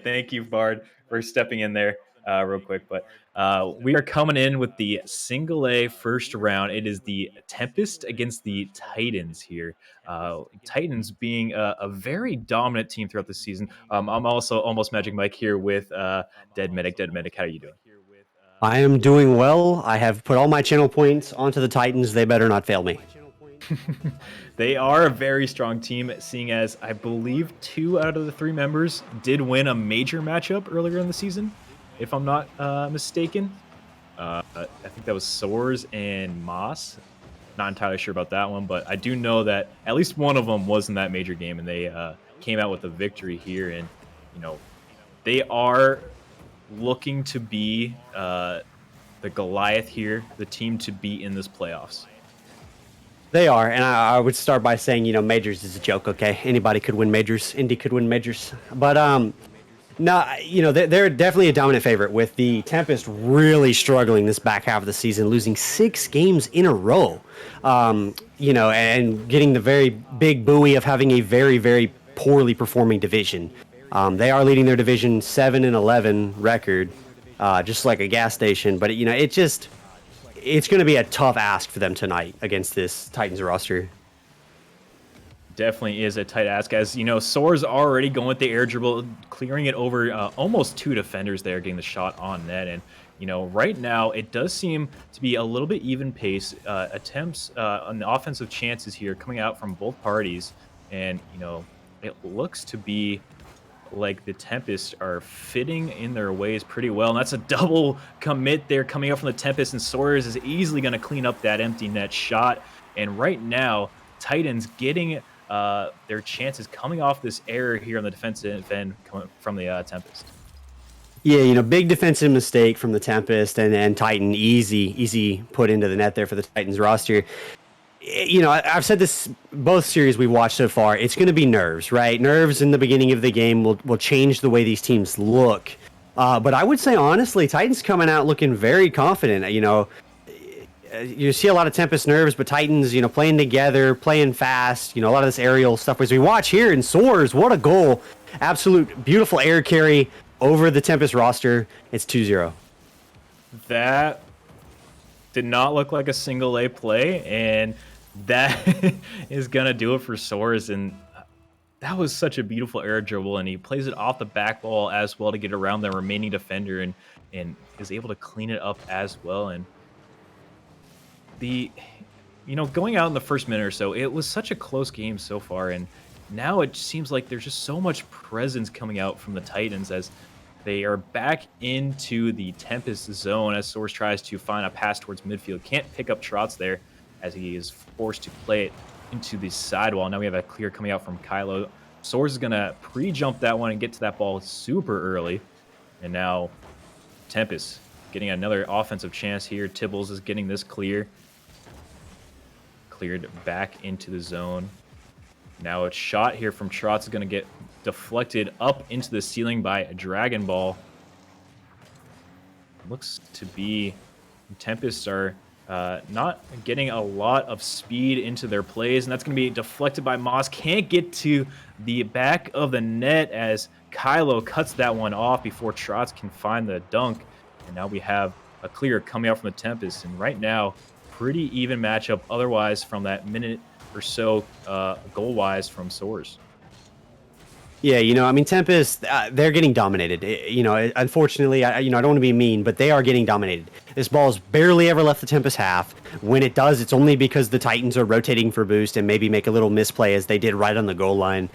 Thank you, Bard, for stepping in there real quick. But we are coming in with the single A first round. It is the Tempest against the Titans here. Titans being a very dominant team throughout the season. I'm also almost Magic Mike here with Dead Medic. Dead Medic, how are you doing? I am doing well. I have put all my channel points onto the Titans. They better not fail me. They are a very strong team, seeing as I believe 2 out of the 3 members did win a major matchup earlier in the season, if I'm not mistaken. I think that was Soars and Moss. Not entirely sure about that one, but I do know that at least one of them was in that major game, and they came out with a victory here. And they are looking to be the Goliath here, the team to be in this playoffs. They are, and I would start by saying, majors is a joke. Okay, anybody could win majors. Indy could win majors, but no, they're definitely a dominant favorite. With the Tempest really struggling this back half of the season, losing 6 games in a row. And getting the very big buoy of having a very, very poorly performing division. They are leading their division 7-11 record, just like a gas station. But it's going to be a tough ask for them tonight against this Titans roster. Definitely is a tight ask, as Soar's already going with the air dribble, clearing it over almost 2 defenders there, getting the shot on net. And right now it does seem to be a little bit even pace. Attempts on the offensive chances here coming out from both parties, and it looks to be like the Tempest are fitting in their ways pretty well. And that's a double commit there coming up from the Tempest, and Sawyers is easily going to clean up that empty net shot. And right now, Titans getting their chances coming off this error here on the defensive end coming from the Tempest. Yeah, big defensive mistake from the Tempest, and Titan easy put into the net there for the Titans roster. I've said this both series we've watched so far. It's going to be nerves, right? Nerves in the beginning of the game will change the way these teams look. But I would say, honestly, Titans coming out looking very confident. You see a lot of Tempest nerves, but Titans, playing together, playing fast. A lot of this aerial stuff. As we watch here in Soars, what a goal. Absolute beautiful air carry over the Tempest roster. It's 2-0. That did not look like a single A play, and that is going to do it for Soares. And that was such a beautiful air dribble, and he plays it off the back wall as well to get around the remaining defender and is able to clean it up as well. And going out in the first minute or so, it was such a close game so far, and now it seems like there's just so much presence coming out from the Titans as they are back into the Tempest zone as Source tries to find a pass towards midfield. Can't pick up Trotz there as he is forced to play it into the sidewall. Now we have a clear coming out from Kylo. Source is going to pre-jump that one and get to that ball super early. And now Tempest getting another offensive chance here. Tibbles is getting this clear. Cleared back into the zone. Now a shot here from Trotz is going to get deflected up into the ceiling by a Dragon Ball. Looks to be Tempest are not getting a lot of speed into their plays, and that's going to be deflected by Moss. Can't get to the back of the net as Kylo cuts that one off before Trotz can find the dunk. And now we have a clear coming out from the Tempest, and right now, pretty even matchup otherwise from that minute or so goal-wise from Soares. Yeah, Tempest, they're getting dominated. Unfortunately, I don't want to be mean, but they are getting dominated. This ball's barely ever left the Tempest half. When it does, it's only because the Titans are rotating for boost and maybe make a little misplay as they did right on the goal line.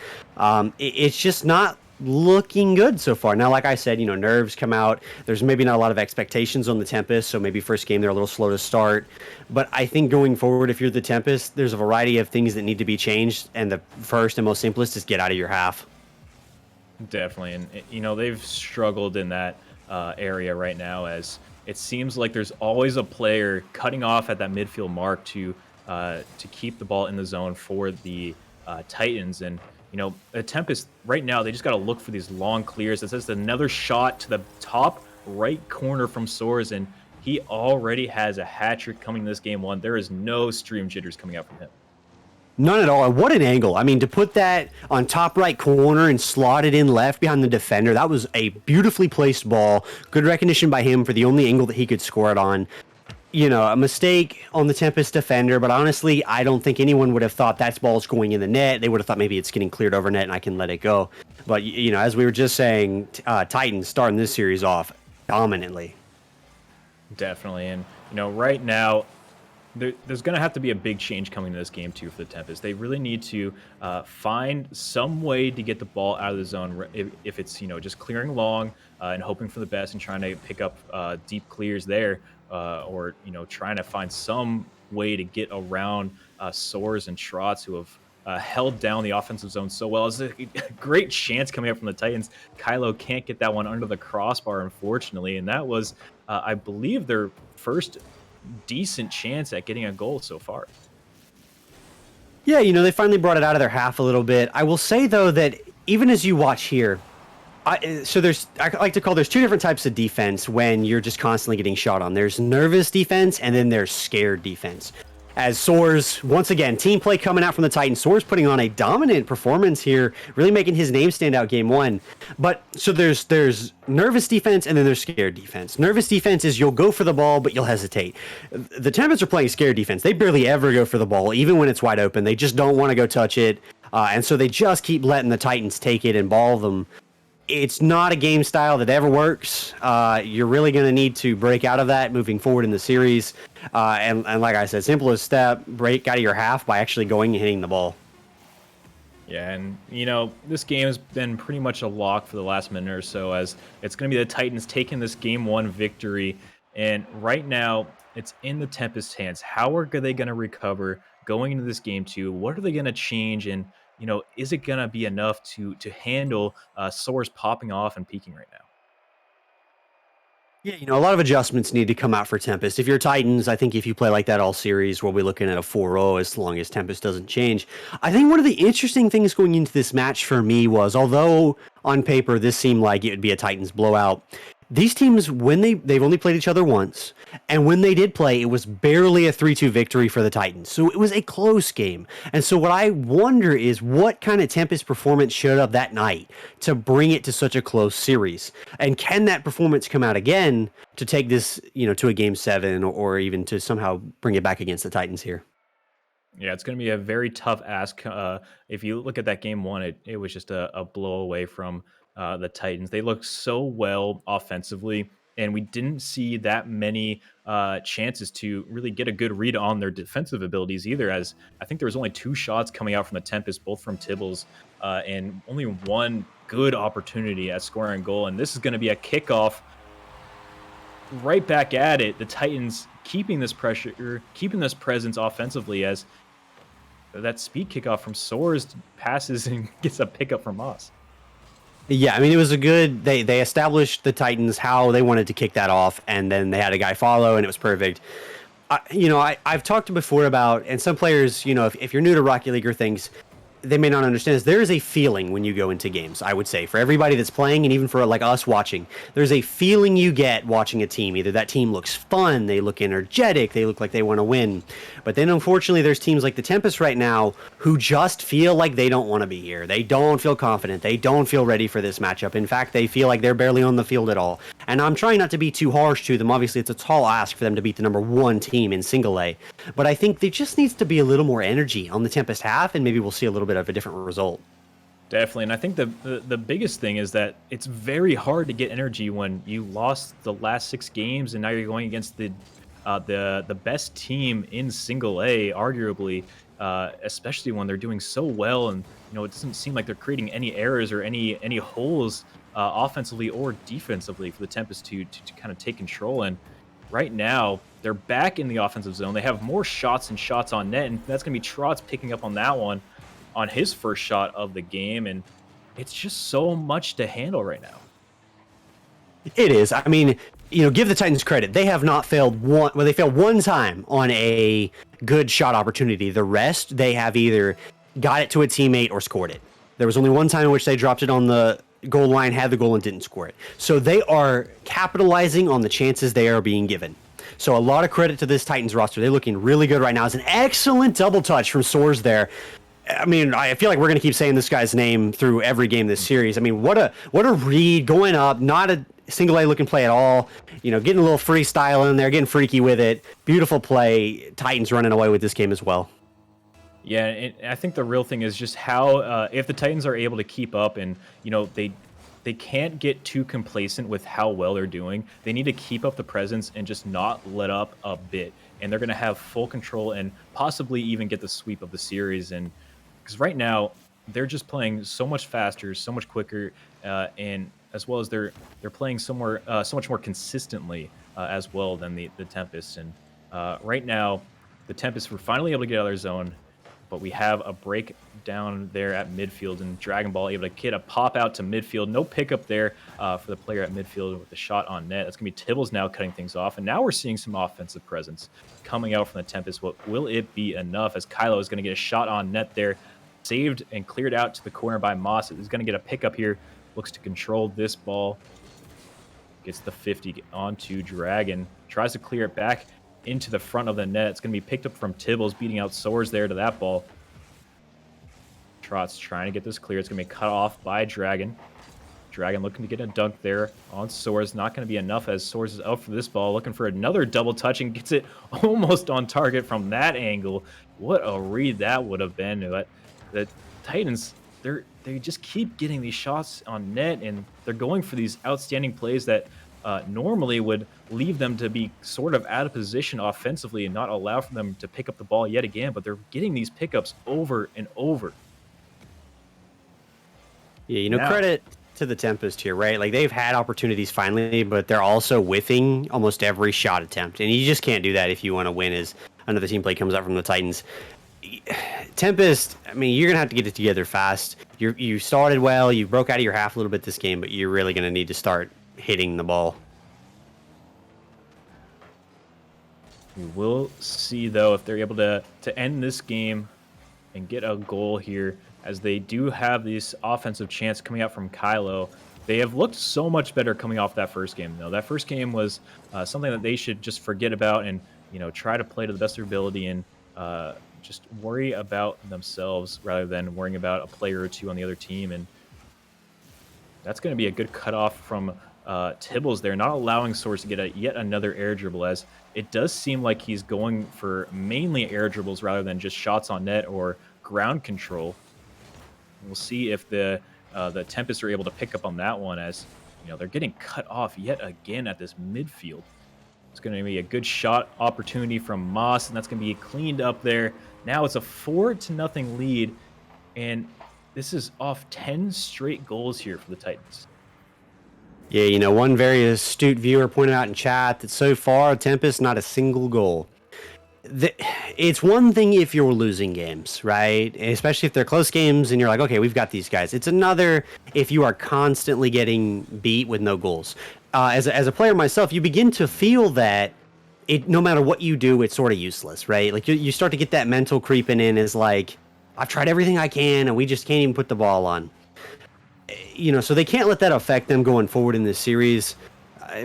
It's just not looking good so far. Now, like I said, nerves come out. There's maybe not a lot of expectations on the Tempest, so maybe first game they're a little slow to start. But I think going forward, if you're the Tempest, there's a variety of things that need to be changed, and the first and most simplest is get out of your half. Definitely, and they've struggled in that area right now, as it seems like there's always a player cutting off at that midfield mark to keep the ball in the zone for the Titans. And the Tempest right now, they just got to look for these long clears. It says another shot to the top right corner from Soares, and he already has a hat trick coming in this game one. There is no stream jitters coming out from him. None at all. And what an angle. I mean, to put that on top right corner and slot it in left behind the defender, that was a beautifully placed ball. Good recognition by him for the only angle that he could score it on. You know, a mistake on the Tempest defender, but honestly, I don't think anyone would have thought that ball's going in the net. They would have thought maybe it's getting cleared over net and I can let it go. But, you know, as we were just saying, Titans starting this series off dominantly. Definitely. And, you know, right now, there's going to have to be a big change coming to this game, too, for the Tempest. They really need to find some way to get the ball out of the zone if it's, you know, just clearing long and hoping for the best and trying to pick up deep clears there or, you know, trying to find some way to get around Soares and Trotz who have held down the offensive zone so well. It's a great chance coming up from the Titans. Kylo can't get that one under the crossbar, unfortunately, and that was, I believe, their first decent chance at getting a goal so far. Yeah, you know, they finally brought it out of their half a little bit. I will say, though, that even as you watch here, I like to call there's two different types of defense when you're just constantly getting shot on. There's nervous defense, and then there's scared defense. As Soares, once again, team play coming out from the Titans. Soares putting on a dominant performance here, really making his name stand out game one. But so there's nervous defense and then there's scared defense. Nervous defense is you'll go for the ball, but you'll hesitate. The Tempest are playing scared defense. They barely ever go for the ball, even when it's wide open. They just don't want to go touch it. And so they just keep letting the Titans take it and ball them. It's not a game style that ever works. You're really going to need to break out of that moving forward in the series. And like I said, simplest step, break out of your half by actually going and hitting the ball. Yeah, and, you know, this game has been pretty much a lock for the last minute or so as it's going to be the Titans taking this game one victory. And right now, it's in the Tempest's hands. How are they going to recover going into this game two? What are they going to change? And, you know, is it going to be enough to handle Soares popping off and peaking right now? Yeah, you know, a lot of adjustments need to come out for Tempest. If you're Titans, I think if you play like that all series, we'll be looking at a 4-0 as long as Tempest doesn't change. I think one of the interesting things going into this match for me was, although on paper this seemed like it would be a Titans blowout, these teams, when they've only played each other once, and when they did play, it was barely a 3-2 victory for the Titans. So it was a close game. And so what I wonder is what kind of Tempest performance showed up that night to bring it to such a close series? And can that performance come out again to take this, you know, to a game 7 or even to somehow bring it back against the Titans here? Yeah, it's going to be a very tough ask. If you look at that game one, it was just a blow away from the Titans. They looked so well offensively, and we didn't see that many chances to really get a good read on their defensive abilities either, as I think there was only 2 shots coming out from the Tempest, both from Tibbles, and only one good opportunity at scoring a goal. And this is going to be a kickoff right back at it. The Titans keeping this pressure, keeping this presence offensively as that speed kickoff from Soares passes and gets a pickup from Moss. Yeah, I mean, it was a good, they established the Titans how they wanted to kick that off, and then they had a guy follow, and it was perfect. You know, I've talked before about, and some players, you know, if you're new to Rocket League or things, they may not understand is there is a feeling when you go into games, I would say, for everybody that's playing and even for like us watching. There's a feeling you get watching a team. Either that team looks fun, they look energetic, they look like they want to win. But then unfortunately there's teams like the Tempest right now who just feel like they don't want to be here. They don't feel confident. They don't feel ready for this matchup. In fact, they feel like they're barely on the field at all. And I'm trying not to be too harsh to them. Obviously, it's a tall ask for them to beat the #1 team in single A. But I think there just needs to be a little more energy on the Tempest half, and maybe we'll see a little bit of a different result. Definitely, and I think the biggest thing is that it's very hard to get energy when you lost the last 6 games, and now you're going against the best team in single A, arguably, especially when they're doing so well, and you know it doesn't seem like they're creating any errors or any holes offensively or defensively for the Tempest to kind of take control. And right now they're back in the offensive zone. They have more shots and shots on net, and that's going to be Trotz picking up on that one on his first shot of the game, and it's just so much to handle right now. It is. I mean, you know, give the Titans credit. They have not failed one. Well, they failed one time on a good shot opportunity. The rest, they have either got it to a teammate or scored it. There was only one time in which they dropped it on the goal line, had the goal, and didn't score it. So they are capitalizing on the chances they are being given. So a lot of credit to this Titans roster. They're looking really good right now. It's an excellent double touch from Soares there. I mean, I feel like we're going to keep saying this guy's name through every game this series. I mean, what a read going up, not a single A looking play at all. You know, getting a little freestyle in there, getting freaky with it. Beautiful play. Titans running away with this game as well. Yeah, and I think the real thing is just how if the Titans are able to keep up, and you know they can't get too complacent with how well they're doing. They need to keep up the presence and just not let up a bit. And they're going to have full control and possibly even get the sweep of the series. And because right now they're just playing so much faster, so much quicker, and as well as they're playing so much more consistently as well than the Tempest. And right now, the Tempest were finally able to get out of their zone, but we have a break down there at midfield, and Dragon Ball able to get a pop out to midfield. No pickup there for the player at midfield with the shot on net. That's going to be Tibbles now cutting things off, and now we're seeing some offensive presence coming out from the Tempest. What will it be enough, as Kylo is going to get a shot on net there, saved and cleared out to the corner by Moss. Is going to get a pickup here, looks to control this ball, gets the 50 onto Dragon, tries to clear it back into the front of the net. It's going to be picked up from Tibbles, beating out Soares there to that ball. Trot's trying to get this clear. It's going to be cut off by Dragon. Dragon looking to get a dunk there on Soares. Not going to be enough, as Soares is out for this ball, looking for another double touch and gets it almost on target from that angle. What a read that would have been. But the Titans, they just keep getting these shots on net, and they're going for these outstanding plays that normally would leave them to be sort of out of position offensively and not allow for them to pick up the ball yet again, but they're getting these pickups over and over. Yeah, you know, credit to the Tempest here, right? Like, they've had opportunities finally, but they're also whiffing almost every shot attempt, and you just can't do that if you want to win as another team play comes out from the Titans. Tempest, I mean, you're going to have to get it together fast. You started well, you broke out of your half a little bit this game, but you're really going to need to start hitting the ball. We will see, though, if they're able to end this game and get a goal here, as they do have this offensive chance coming out from Kylo. They have looked so much better coming off that first game, though. That first game was something that they should just forget about and, you know, try to play to the best of their ability and just worry about themselves rather than worrying about a player or two on the other team. And that's going to be a good cutoff from Tibbles there, not allowing Soares to get yet another air dribble, as it does seem like he's going for mainly air dribbles rather than just shots on net or ground control. We'll see if the Tempest are able to pick up on that one, as you know they're getting cut off yet again at this midfield. It's going to be a good shot opportunity from Moss, and that's going to be cleaned up there. Now it's a 4-0 lead, and this is off 10 straight goals here for the Titans. Yeah, you know, one very astute viewer pointed out in chat that so far, Tempest, not a single goal. It's one thing if you're losing games, right? Especially if they're close games and you're like, okay, we've got these guys. It's another if you are constantly getting beat with no goals. As a player myself, you begin to feel that no matter what you do, it's sort of useless, right? Like you start to get that mental creeping in, is like, I've tried everything I can and we just can't even put the ball on. You know, so they can't let that affect them going forward in this series.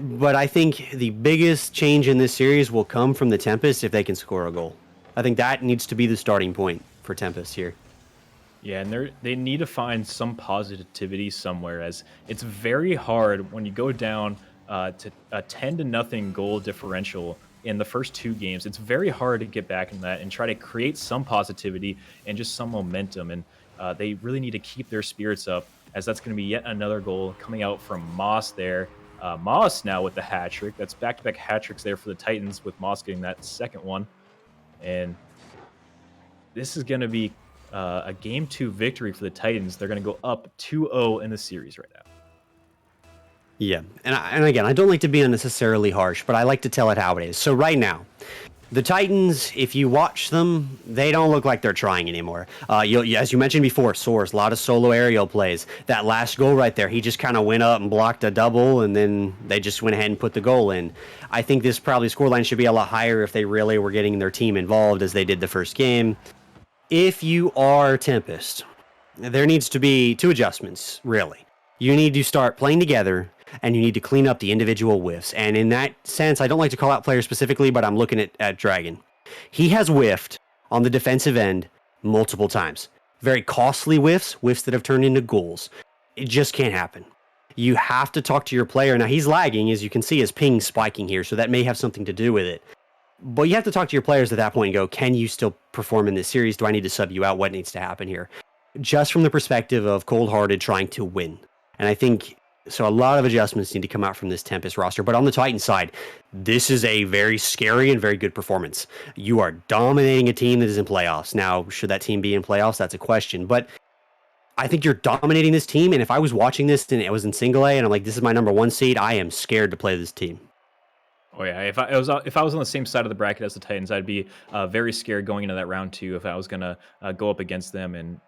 But I think the biggest change in this series will come from the Tempest if they can score a goal. I think that needs to be the starting point for Tempest here. Yeah, and they need to find some positivity somewhere, as it's very hard when you go down to a 10-0 goal differential in the first two games. It's very hard to get back in that and try to create some positivity and just some momentum. And they really need to keep their spirits up, as that's going to be yet another goal coming out from Moss there. Moss now with the hat trick. That's back-to-back hat tricks there for the Titans, with Moss getting that second one. And this is going to be a Game 2 victory for the Titans. They're going to go up 2-0 in the series right now. Yeah, and again, I don't like to be unnecessarily harsh, but I like to tell it how it is. So right now, the Titans, if you watch them, they don't look like they're trying anymore. As you mentioned before, Soares, a lot of solo aerial plays. That last goal right there, he just kind of went up and blocked a double, and then they just went ahead and put the goal in. I think this probably scoreline should be a lot higher if they really were getting their team involved as they did the first game. If you are Tempest, there needs to be two adjustments, really. You need to start playing together, and you need to clean up the individual whiffs. And in that sense, I don't like to call out players specifically, but I'm looking at Dragon. He has whiffed on the defensive end multiple times. Very costly whiffs that have turned into goals. It just can't happen. You have to talk to your player. Now, he's lagging, as you can see, his ping spiking here, so that may have something to do with it. But you have to talk to your players at that point and go, can you still perform in this series? Do I need to sub you out? What needs to happen here? Just from the perspective of cold-hearted trying to win. And I think, so a lot of adjustments need to come out from this Tempest roster. But on the Titans side, this is a very scary and very good performance. You are dominating a team that is in playoffs. Now, should that team be in playoffs? That's a question. But I think you're dominating this team. And if I was watching this and it was in single A and I'm like, this is my number 1 seed, I am scared to play this team. Oh yeah, if I was on the same side of the bracket as the Titans, I'd be very scared going into that round 2 if I was gonna go up against them. And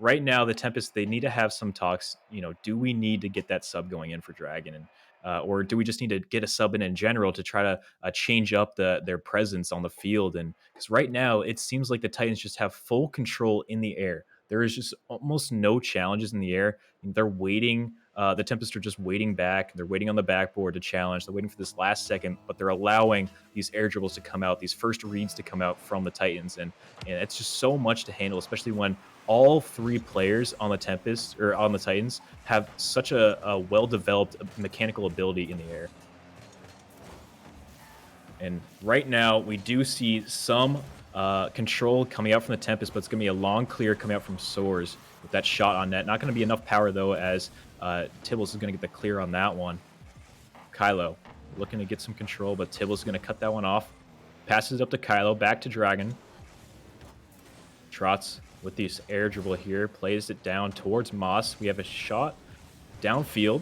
right now the Tempest, they need to have some talks. Do we need to get that sub going in for Dragon, and or do we just need to get a sub in general to try to change up their presence on the field? And because right now it seems like the Titans just have full control in the air. There is just almost no challenges in the air. They're waiting. The Tempest are just waiting back. They're waiting on the backboard to challenge. They're waiting for this last second, but they're allowing these air dribbles to come out, these first reads to come out from the Titans. And it's just so much to handle, especially when all 3 players on the Tempest or on the Titans have such a well-developed mechanical ability in the air. And right now, we do see some control coming out from the Tempest, but it's going to be a long clear coming out from Soars with that shot on net. Not going to be enough power, though, as Tibbles is going to get the clear on that one. Kylo looking to get some control, but Tibbles is going to cut that one off. Passes it up to Kylo, back to Dragon. Trots with this air dribble here, plays it down towards Moss. We have a shot downfield.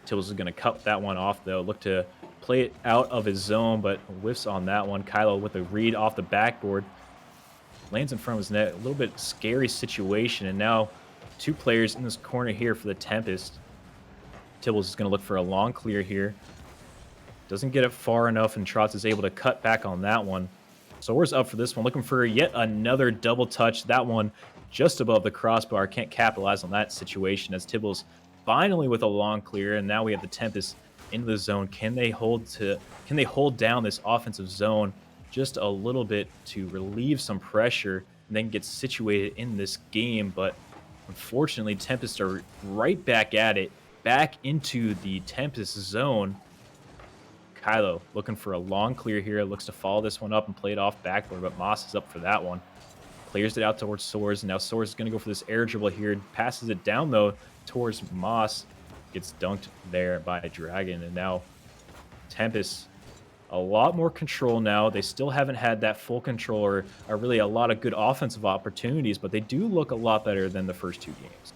Tibbles is going to cut that one off, though. Look to play it out of his zone, but whiffs on that one. Kylo with a read off the backboard. Lands in front of his net. A little bit scary situation, and now 2 players in this corner here for the Tempest. Tibbles is going to look for a long clear here. Doesn't get it far enough, and Trots is able to cut back on that one. Soars up for this one, looking for yet another double touch. That one just above the crossbar. Can't capitalize on that situation as Tibbles finally with a long clear, and now we have the Tempest into the zone. Can they hold down this offensive zone just a little bit to relieve some pressure and then get situated in this game? But unfortunately, Tempest are right back at it, back into the Tempest zone. Kylo looking for a long clear here, looks to follow this one up and play it off backboard, but Moss is up for that one. Clears it out towards Soars, and now Soars is going to go for this air dribble here. Passes it down, though, towards Moss. Gets dunked there by Dragon, and now Tempest, a lot more control now. They still haven't had that full control or really a lot of good offensive opportunities, but they do look a lot better than the first 2 games.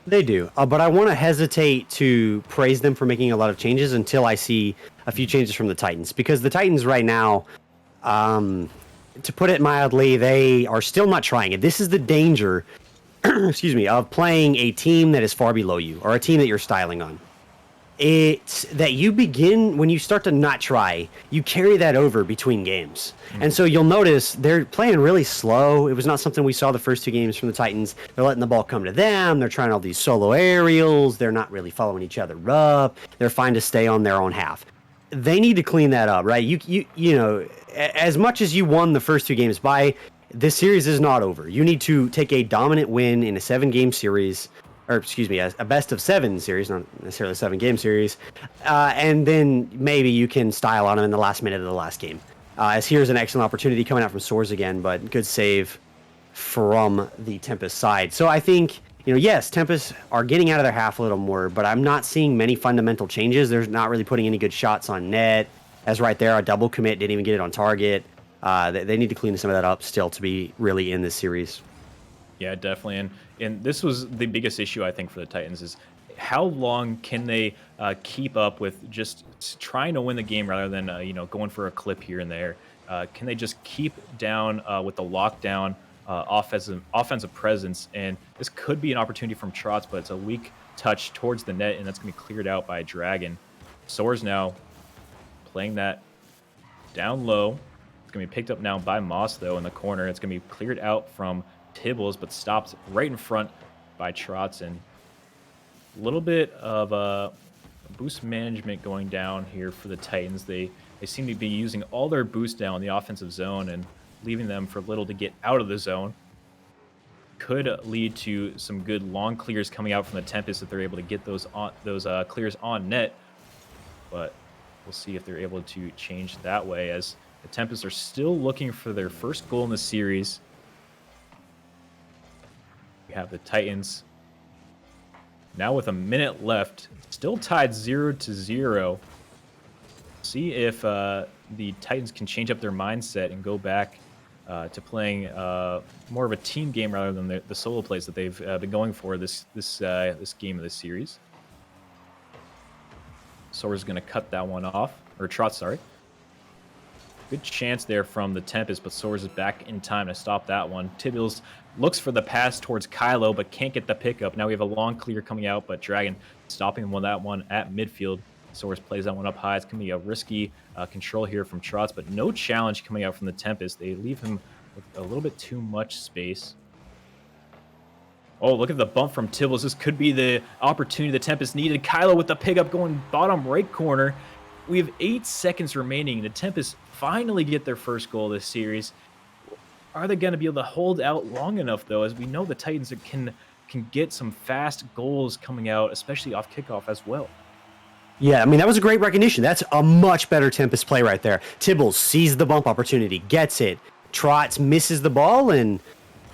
They do, but I want to hesitate to praise them for making a lot of changes until I see a few changes from the Titans, because the Titans right now, to put it mildly, they are still not trying it. This is the danger, excuse me, of playing a team that is far below you or a team that you're styling on. It's that you begin, when you start to not try, you carry that over between games. And so you'll notice they're playing really slow. It was not something we saw the first 2 games from the Titans. They're letting the ball come to them. They're trying all these solo aerials. They're not really following each other up. They're fine to stay on their own half. They need to clean that up, right? You know, as much as you won the first 2 games by, this series is not over. You need to take a dominant win in a 7-game series, or excuse me, a best of 7 series, not necessarily a 7-game series, and then maybe you can style on them in the last minute of the last game. As here's an excellent opportunity coming out from Soars again, but good save from the Tempest side. So I think, yes, Tempest are getting out of their half a little more, but I'm not seeing many fundamental changes. They're not really putting any good shots on net. As right there, a double commit, didn't even get it on target. They need to clean some of that up still to be really in this series. Yeah, definitely. And this was the biggest issue, I think, for the Titans is how long can they keep up with just trying to win the game rather than, going for a clip here and there? Can they just keep down with the lockdown offensive presence? And this could be an opportunity from Trots, but it's a weak touch towards the net, and that's going to be cleared out by Dragon. Soars now playing that down low. It's going to be picked up now by Moss, though, in the corner. It's going to be cleared out from Tibbles, but stopped right in front by Trotz, and a little bit of boost management going down here for the Titans. They seem to be using all their boost down in the offensive zone and leaving them for little to get out of the zone. Could lead to some good long clears coming out from the Tempest if they're able to get those clears on net. But we'll see if they're able to change that way, as the Tempest are still looking for their first goal in the series. We have the Titans now with a minute left, still tied 0-0. See if the Titans can change up their mindset and go back to playing more of a team game rather than the solo plays that they've been going for this game of this series. Soar's going to cut that one off, or Trotz, sorry. Good chance there from the Tempest, but Soars is back in time to stop that one. Tibbles looks for the pass towards Kylo, but can't get the pickup. Now we have a long clear coming out, but Dragon stopping him on that one at midfield. Soars plays that one up high. It's going to be a risky control here from Trotz, but no challenge coming out from the Tempest. They leave him with a little bit too much space. Oh, look at the bump from Tibbles. This could be the opportunity the Tempest needed. Kylo with the pickup going bottom right corner. We have 8 seconds remaining. The Tempest finally get their first goal this series. Are they going to be able to hold out long enough, though, as we know the Titans can get some fast goals coming out, especially off kickoff as well. Yeah, I mean, that was a great recognition. That's a much better Tempest play right there. Tibbles sees the bump opportunity, gets it. Trotz misses the ball, and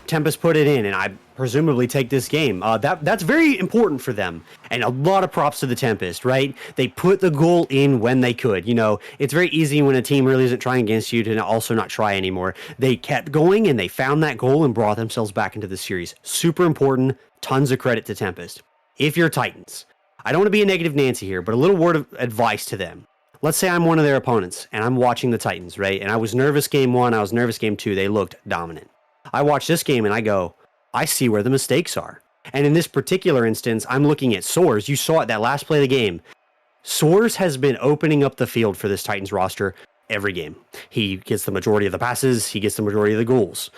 Tempest put it in, and I presumably take this game. That's very important for them, and a lot of props to the Tempest, right? They put the goal in when they could. You know, it's very easy when a team really isn't trying against you to also not try anymore. They kept going, and they found that goal and brought themselves back into the series. Super important. Tons of credit to Tempest. If you're Titans, I don't want to be a negative Nancy here, but a little word of advice to them. Let's say I'm one of their opponents, and I'm watching the Titans, right? And I was nervous game 1, I was nervous game 2. They looked dominant. I watch this game and I go, I see where the mistakes are. And in this particular instance, I'm looking at Soars. You saw it that last play of the game. Soars has been opening up the field for this Titans roster every game. He gets the majority of the passes. He gets the majority of the goals.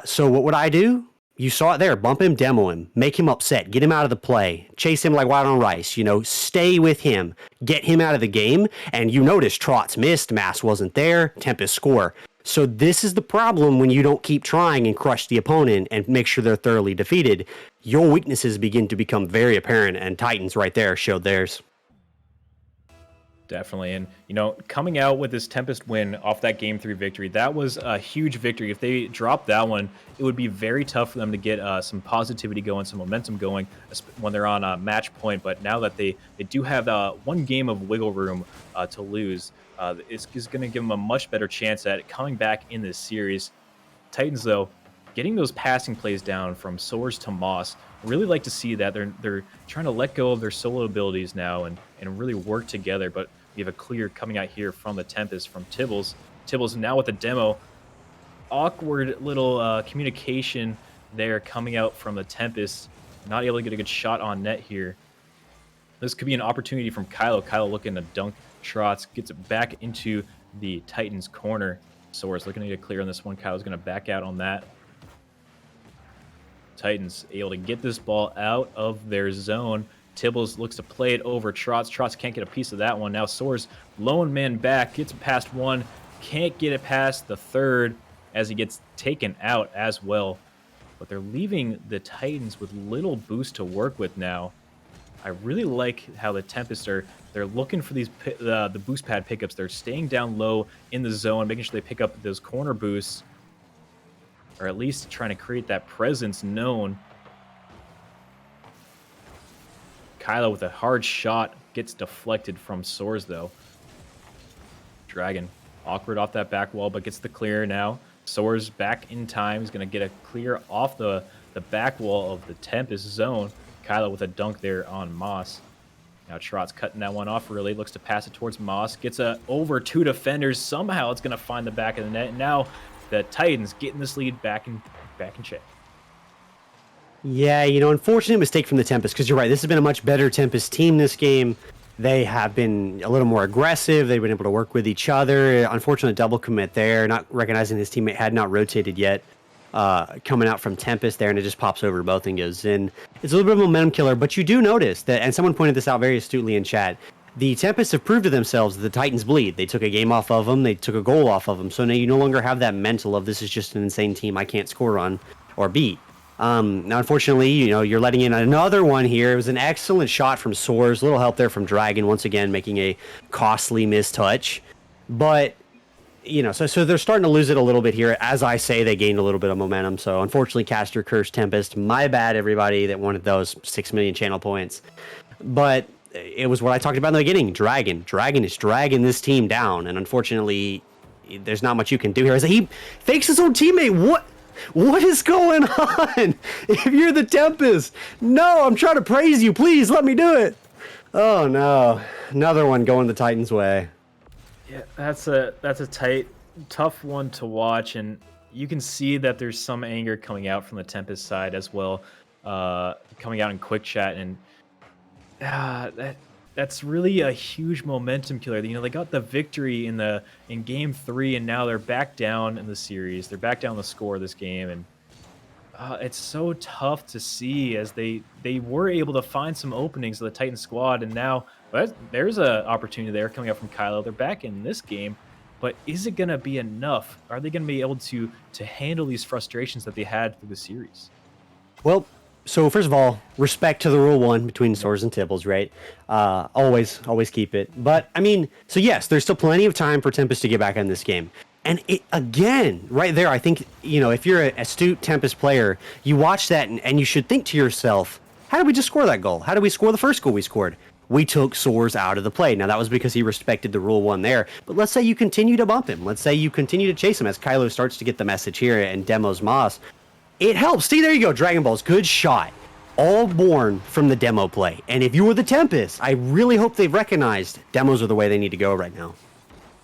So what would I do? You saw it there. Bump him, demo him, make him upset, get him out of the play, chase him like white on rice, stay with him, get him out of the game. And you notice Trotz missed, Mass wasn't there, Tempest score. So this is the problem when you don't keep trying and crush the opponent and make sure they're thoroughly defeated. Your weaknesses begin to become very apparent, and Titans right there showed theirs. Definitely. And, coming out with this Tempest win off that Game 3 victory, that was a huge victory. If they dropped that one, it would be very tough for them to get some positivity going, some momentum going when they're on a match point. But now that they do have one game of wiggle room to lose, it's going to give them a much better chance at coming back in this series. Titans, though, getting those passing plays down from Soars to Moss, really like to see that. They're trying to let go of their solo abilities now and really work together. But we have a clear coming out here from the Tempest from Tibbles. Tibbles now with a demo. Awkward little communication there coming out from the Tempest. Not able to get a good shot on net here. This could be an opportunity from Kylo. Kylo looking to dunk Trotz. Gets it back into the Titans corner. Soars looking to get clear on this one. Kylo's going to back out on that. Titans able to get this ball out of their zone. Tibbles looks to play it over Trotz. Trotz can't get a piece of that one. Now Soars, lone man back, gets it past one. Can't get it past the third as he gets taken out as well. But they're leaving the Titans with little boost to work with now. I really like how the Tempest they're looking for these the boost pad pickups. They're staying down low in the zone, making sure they pick up those corner boosts, or at least trying to create that presence known. Kylo with a hard shot gets deflected from Soars, though. Dragon awkward off that back wall, but gets the clear now. Soars back in time. He's going to get a clear off the back wall of the Tempest zone. Kylo with a dunk there on Moss. Now Trotz cutting that one off really. Looks to pass it towards Moss. Gets over 2 defenders. Somehow it's going to find the back of the net. And now the Titans getting this lead back in check. Yeah, unfortunate mistake from the Tempest, because you're right. This has been a much better Tempest team this game. They have been a little more aggressive. They've been able to work with each other. Unfortunate double commit there, not recognizing his teammate had not rotated yet. coming out from Tempest there, and it just pops over both and goes in. It's a little bit of a momentum killer, but you do notice that, and someone pointed this out very astutely in chat, the Tempest have proved to themselves that the Titans bleed. They took a game off of them. They took a goal off of them. So now you no longer have that mental of this is just an insane team I can't score on or beat. Now, unfortunately, you're letting in another one here. It was an excellent shot from Soars. Little help there from Dragon, once again, making a costly mistouch. But, so they're starting to lose it a little bit here. As I say, they gained a little bit of momentum. So, unfortunately, Caster, Curse, Tempest. My bad, everybody that wanted those 6 million channel points. But it was what I talked about in the beginning. Dragon is dragging this team down, and unfortunately, there's not much you can do here. As he fakes his own teammate. What is going on? If you're the Tempest, no, I'm trying to praise you. Please let me do it. Oh no, another one going the Titans' way. Yeah, that's a tough one to watch, and you can see that there's some anger coming out from the Tempest side as well, coming out in quick chat, and that's really a huge momentum killer. They got the victory in game 3, and now they're back down in the series. They're back down the score of this game, and it's so tough to see as they were able to find some openings of the Titan squad, and now there's an opportunity there coming up from Kylo. They're back in this game, but is it going to be enough? Are they going to be able to handle these frustrations that they had through the series? Well, so first of all, respect to the rule 1 between Soars and Tibbles, right? Always keep it. But I mean, so yes, there's still plenty of time for Tempest to get back in this game. And it, again, right there, I think, if you're an astute Tempest player, you watch that and you should think to yourself, how did we just score that goal? How did we score the first goal we scored? We took Soars out of the play. Now, that was because he respected the rule 1 there. But let's say you continue to bump him. Let's say you continue to chase him as Kylo starts to get the message here and demos Moss. It helps. See, there you go. Dragon Balls. Good shot. All born from the demo play. And if you were the Tempest, I really hope they've recognized demos are the way they need to go right now.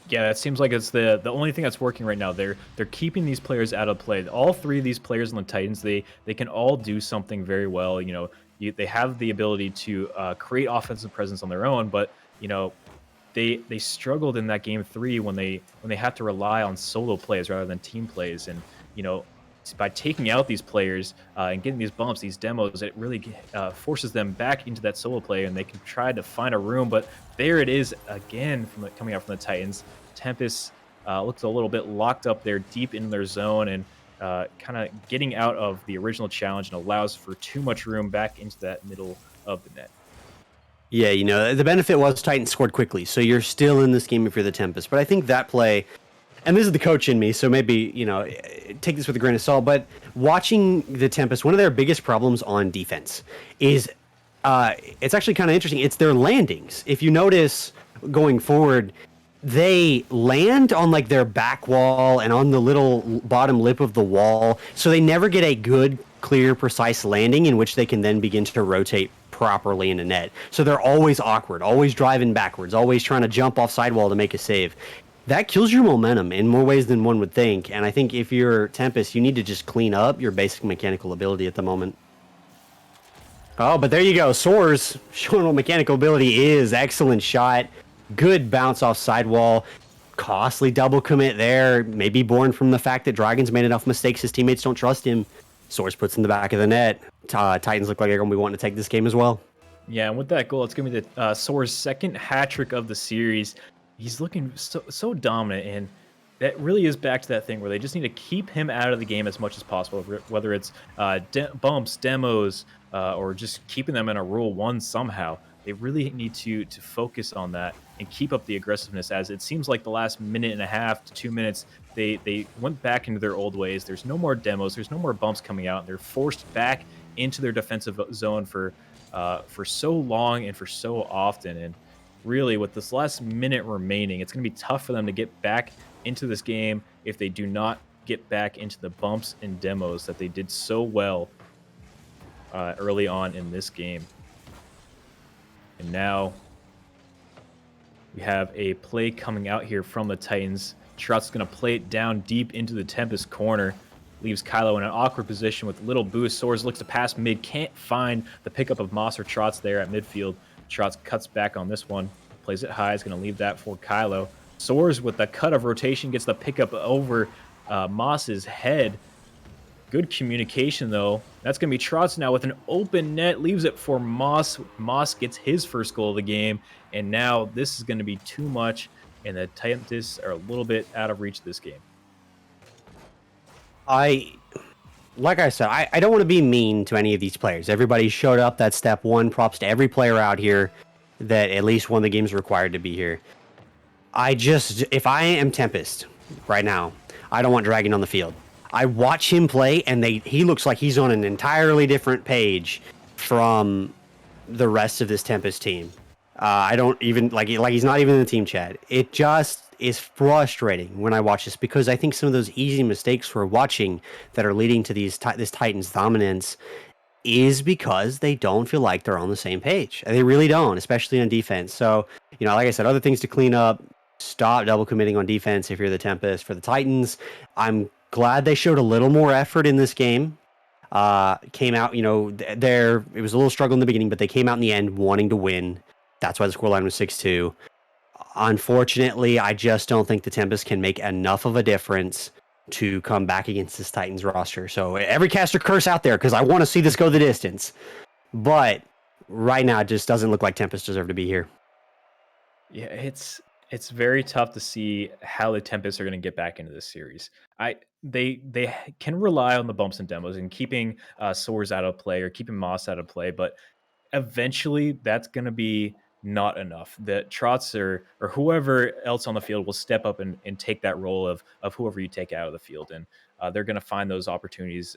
Yeah, that seems like it's the only thing that's working right now. They're keeping these players out of play. All 3 of these players on the Titans, they can all do something very well. They have the ability to create offensive presence on their own, but they struggled in that game 3 when they had to rely on solo plays rather than team plays, and by taking out these players and getting these bumps, these demos, it really forces them back into that solo play, and they can try to find a room. But there it is again coming out from the Titans. Tempest looks a little bit locked up there deep in their zone, and kind of getting out of the original challenge, and allows for too much room back into that middle of the net. Yeah, the benefit was Titans scored quickly, so you're still in this game if you're the Tempest. But I think that play, and this is the coach in me, so maybe, take this with a grain of salt, but watching the Tempest, one of their biggest problems on defense is, it's actually kind of interesting, it's their landings. If you notice going forward, they land on like their back wall and on the little bottom lip of the wall, so they never get a good, clear, precise landing in which they can then begin to rotate properly in a net. So they're always awkward, always driving backwards, always trying to jump off sidewall to make a save. That kills your momentum in more ways than one would think. And I think if you're Tempest, you need to just clean up your basic mechanical ability at the moment. Oh, but there you go. Soars showing what mechanical ability is. Excellent shot. Good bounce off sidewall. Costly double commit there. Maybe born from the fact that Dragon's made enough mistakes his teammates don't trust him. Soars puts in the back of the net. Titans look like they're going to be wanting to take this game as well. Yeah, and with that goal, it's going to be the Soars' second hat trick of the series. He's looking so dominant, and that really is back to that thing where they just need to keep him out of the game as much as possible, whether it's bumps, demos, or just keeping them in a rule 1 somehow. They really need to focus on that and keep up the aggressiveness, as it seems like the last minute and a half to 2 minutes, they went back into their old ways. There's no more demos. There's no more bumps coming out. They're forced back into their defensive zone for so long and for so often. And really, with this last minute remaining, it's going to be tough for them to get back into this game if they do not get back into the bumps and demos that they did so well early on in this game. And now we have a play coming out here from the Titans. Trout's going to play it down deep into the Tempest corner. Leaves Kylo in an awkward position with little boost. Soars looks to pass mid. Can't find the pickup of Moss or Trotz there at midfield. Trotz cuts back on this one. Plays it high. Is going to leave that for Kylo. Soars with the cut of rotation gets the pickup over Moss's head. Good communication, though. That's going to be Trotz now with an open net. Leaves it for Moss. Moss gets his first goal of the game. And now this is going to be too much. And the Tempests are a little bit out of reach this game. Like I said, I don't want to be mean to any of these players. Everybody showed up. That's step one. Props to every player out here that at least one of the games required to be here. If I am Tempest right now, I don't want Dragon on the field. I watch him play, and he looks like he's on an entirely different page from the rest of this Tempest team. I don't even like he's not even in the team chat. It just is frustrating when I watch this because I think some of those easy mistakes we're watching that are leading to this Titans dominance is because they don't feel like they're on the same page. They really don't, especially on defense. So, like I said, other things to clean up. Stop double committing on defense if you're the Tempest. For the Titans, I'm glad they showed a little more effort in this game. Came out, it was a little struggle in the beginning, but they came out in the end wanting to win. That's why the scoreline was 6-2. Unfortunately, I just don't think the Tempest can make enough of a difference to come back against this Titans roster. So every caster curse out there because I want to see this go the distance. But right now, it just doesn't look like Tempest deserve to be here. Yeah, it's very tough to see how the Tempests are going to get back into this series. They can rely on the bumps and demos and keeping Soares out of play or keeping Moss out of play, but eventually that's going to be not enough. That Trotz or whoever else on the field will step up and take that role of whoever you take out of the field, and they're going to find those opportunities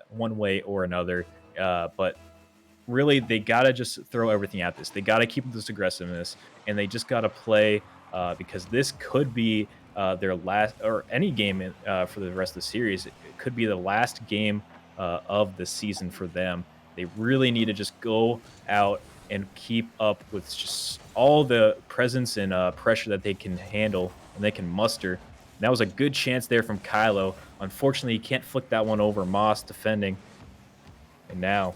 one way or another. But really, they got to just throw everything at this. They got to keep this aggressiveness, and they just got to play because this could be their last, or any game for the rest of the series. It could be the last game of the season for them. They really need to just go out and keep up with just all the presence and pressure that they can handle and they can muster. And that was a good chance there from Kylo. Unfortunately, he can't flick that one over. Moss defending. And now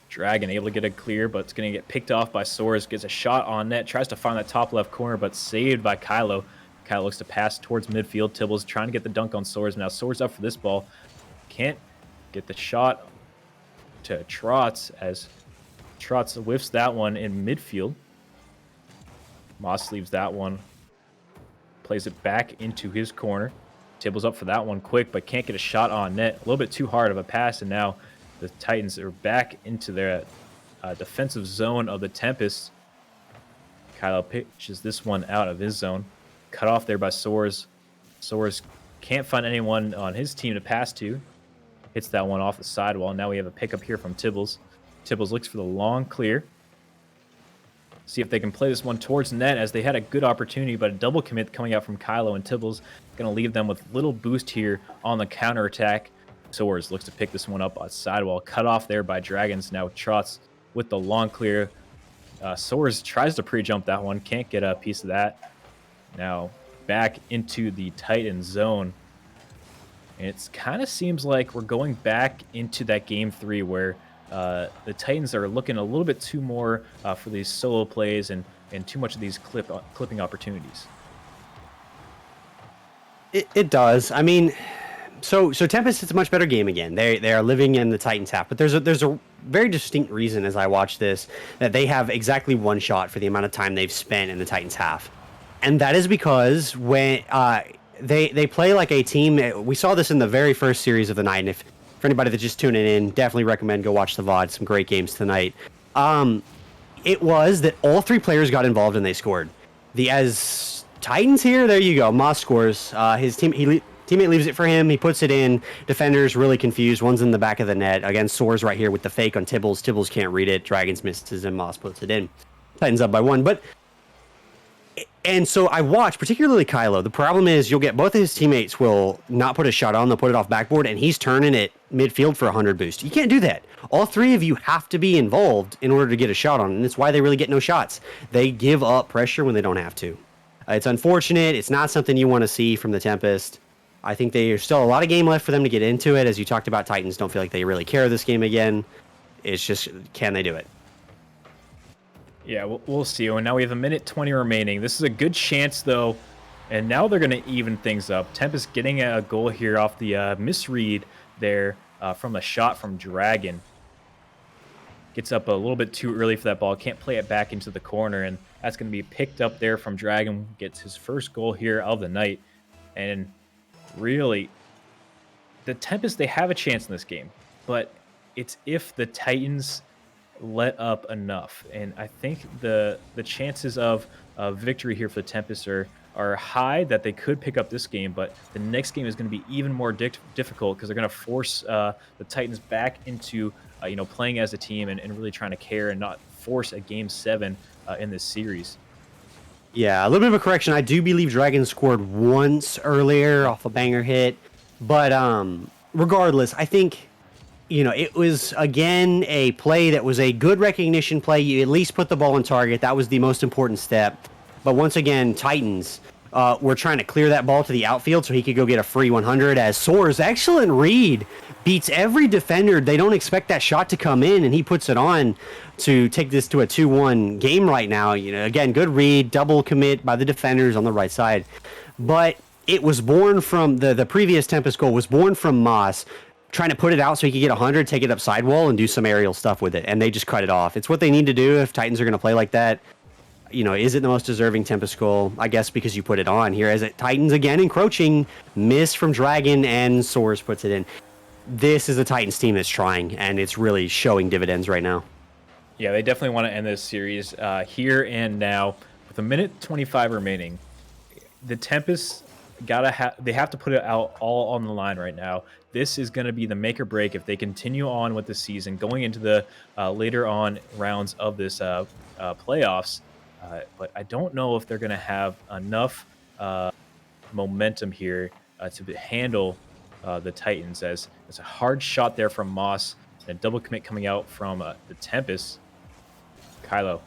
Dragon able to get a clear, but it's going to get picked off by Soares. Gets a shot on net. Tries to find that top left corner, but saved by Kylo. Kylo looks to pass towards midfield. Tibbles trying to get the dunk on Soares. Now Soares up for this ball. Can't get the shot to Trotz as Trotz whiffs that one in midfield. Moss leaves that one. Plays it back into his corner. Tibbles up for that one quick, but can't get a shot on net. A little bit too hard of a pass, and now the Titans are back into their defensive zone of the Tempest. Kylo pitches this one out of his zone. Cut off there by Soares. Soares can't find anyone on his team to pass to. Hits that one off the sidewall. Now we have a pickup here from Tibbles. Tibbles looks for the long clear. See if they can play this one towards net as they had a good opportunity, but a double commit coming out from Kylo, and Tibbles going to leave them with little boost here on the counterattack. Soares looks to pick this one up on sidewall. Cut off there by Dragons. Now Trotz with the long clear. Soares tries to pre-jump that one. Can't get a piece of that. Now back into the Titan zone. And it kind of seems like we're going back into that game 3 where the Titans are looking a little bit too more for these solo plays and too much of these clipping opportunities. It does. I mean, so Tempest is a much better game again. They are living in the Titans half, but there's a very distinct reason as I watch this that they have exactly one shot for the amount of time they've spent in the Titans half, and that is because when they play like a team. We saw this in the very first series of the night, and for anybody that's just tuning in, definitely recommend go watch the VOD. Some great games tonight. It was that all 3 players got involved and they scored. As Titans here, there you go. Moss scores. His teammate leaves it for him. He puts it in. Defenders really confused. One's in the back of the net. Again, Soares right here with the fake on Tibbles. Tibbles can't read it. Dragons misses and Moss puts it in. Titans up by 1. And so I watch, particularly Kylo. The problem is you'll get both of his teammates will not put a shot on. They'll put it off backboard, and he's turning it midfield for 100 boost. You can't do that. All 3 of you have to be involved in order to get a shot on, and that's why they really get no shots. They give up pressure when they don't have to. It's unfortunate. It's not something you want to see from the Tempest. I think there's still a lot of game left for them to get into it. As you talked about, Titans don't feel like they really care this game again. It's just, can they do it? Yeah, we'll see. And now we have 1:20 remaining. This is a good chance, though. And now they're going to even things up. Tempest getting a goal here off the misread there from a shot from Dragon. Gets up a little bit too early for that ball. Can't play it back into the corner, and that's going to be picked up there from Dragon. Gets his first goal here of the night. And really, the Tempest, they have a chance in this game, but it's if the Titans let up enough. And I think the chances of victory here for the Tempest are high that they could pick up this game, but the next game is going to be even more difficult because they're going to force the Titans back into playing as a team and really trying to care and not force a game 7 in this series. Yeah, a little bit of a correction. I do believe Dragon scored once earlier off a banger hit, but regardless, I think it was again a play that was a good recognition play. You at least put the ball on target. That was the most important step. But once again, Titans were trying to clear that ball to the outfield so he could go get a free 100. As Soares' excellent read beats every defender. They don't expect that shot to come in, and he puts it on to take this to a 2-1 game right now. Again, good read, double commit by the defenders on the right side. But it was born from the previous Tempest goal was born from Moss trying to put it out so he could get 100, take it up sidewall, and do some aerial stuff with it, and they just cut it off. It's what they need to do if Titans are going to play like that. Is it the most deserving Tempest goal? I guess because you put it on here. As it Titans again encroaching, miss from Dragon, and Soares puts it in. This is a Titans team that's trying, and it's really showing dividends right now. Yeah, they definitely want to end this series here and now with a minute 25 remaining. The Tempest they have to put it out all on the line right now. This is going to be the make or break if they continue on with the season going into the later on rounds of this playoffs. But I don't know if they're going to have enough momentum here to handle the Titans, as it's a hard shot there from Moss and a double commit coming out from the Tempest. Kylo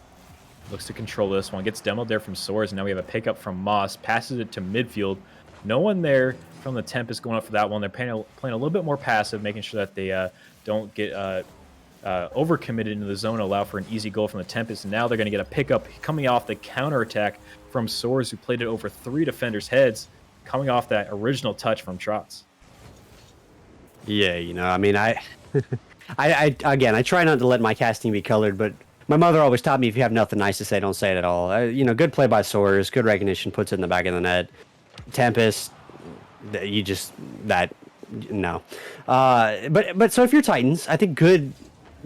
looks to control this one, gets demoed there from Soares, and now we have a pickup from Moss, passes it to midfield. No one there from the Tempest going up for that one. They're playing a little bit more passive, making sure that they don't get overcommitted into the zone, allow for an easy goal from the Tempest. And now they're going to get a pickup coming off the counterattack from Soares, who played it over 3 defenders' heads, coming off that original touch from Trotz. Yeah, I mean, I try not to let my casting be colored, but my mother always taught me if you have nothing nice to say, don't say it at all. Good play by Soares, good recognition, puts it in the back of the net. Tempest, no. But so if you're Titans, I think good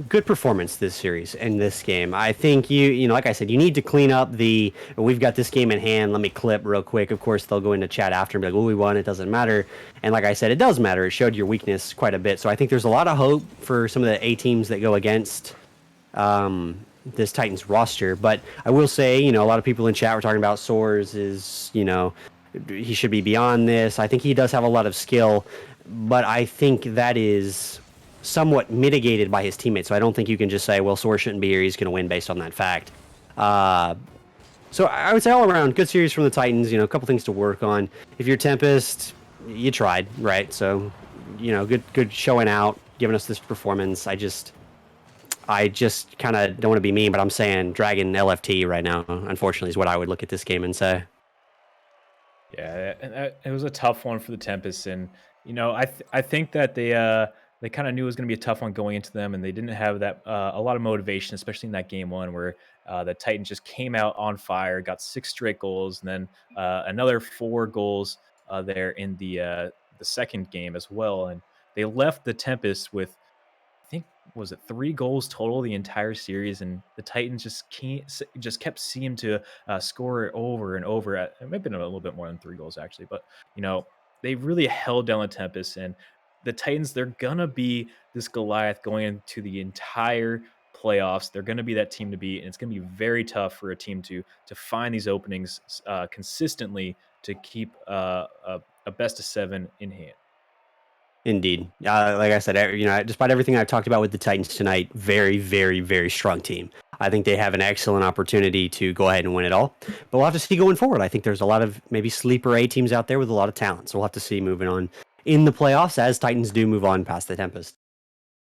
performance this series in this game. I think like I said, you need to clean up we've got this game in hand. Let me clip real quick. Of course, they'll go into chat after and be like, well, we won. It doesn't matter. And like I said, it does matter. It showed your weakness quite a bit. So I think there's a lot of hope for some of the A teams that go against this Titans roster. But I will say, a lot of people in chat were talking about Soares is, he should be beyond this. I think he does have a lot of skill, but I think that is somewhat mitigated by his teammates. So I don't think you can just say, well, Soares shouldn't be here. He's going to win based on that fact. So I would say all around, good series from the Titans. A couple things to work on. If you're Tempest, you tried, right? So, good showing out, giving us this performance. I just kind of don't want to be mean, but I'm saying Dragon LFT right now, unfortunately, is what I would look at this game and say. Yeah, and it was a tough one for the Tempest, and I think that they kind of knew it was going to be a tough one going into them, and they didn't have that a lot of motivation, especially in that game 1 where the Titans just came out on fire, got 6 straight goals, and then another 4 goals there in the second game as well, and they left the Tempest with, I think, was it 3 goals total the entire series, and the Titans just kept seeming to score over and over. It might have been a little bit more than 3 goals actually, but they really held down the Tempest, and the Titans, they're gonna be this Goliath going into the entire playoffs. They're gonna be that team to beat, and it's gonna be very tough for a team to find these openings consistently to keep a best of 7 in hand. Indeed. Like I said, despite everything I've talked about with the Titans tonight, very, very, very strong team. I think they have an excellent opportunity to go ahead and win it all. But we'll have to see going forward. I think there's a lot of maybe sleeper A teams out there with a lot of talent. So we'll have to see moving on in the playoffs as Titans do move on past the Tempest.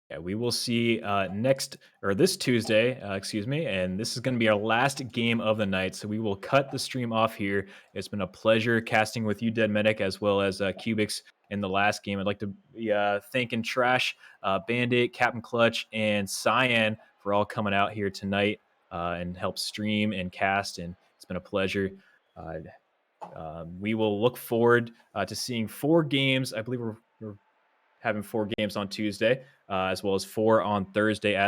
Yeah, we will see this Tuesday, and this is going to be our last game of the night. So we will cut the stream off here. It's been a pleasure casting with you, Dead Medic, as well as Cubics in the last game. I'd like to be thanking Trash, Bandit, Captain Clutch, and Cyan for all coming out here tonight and help stream and cast, and it's been a pleasure. We will look forward to seeing 4 games. I believe we're having 4 games on Tuesday, as well as 4 on Thursday as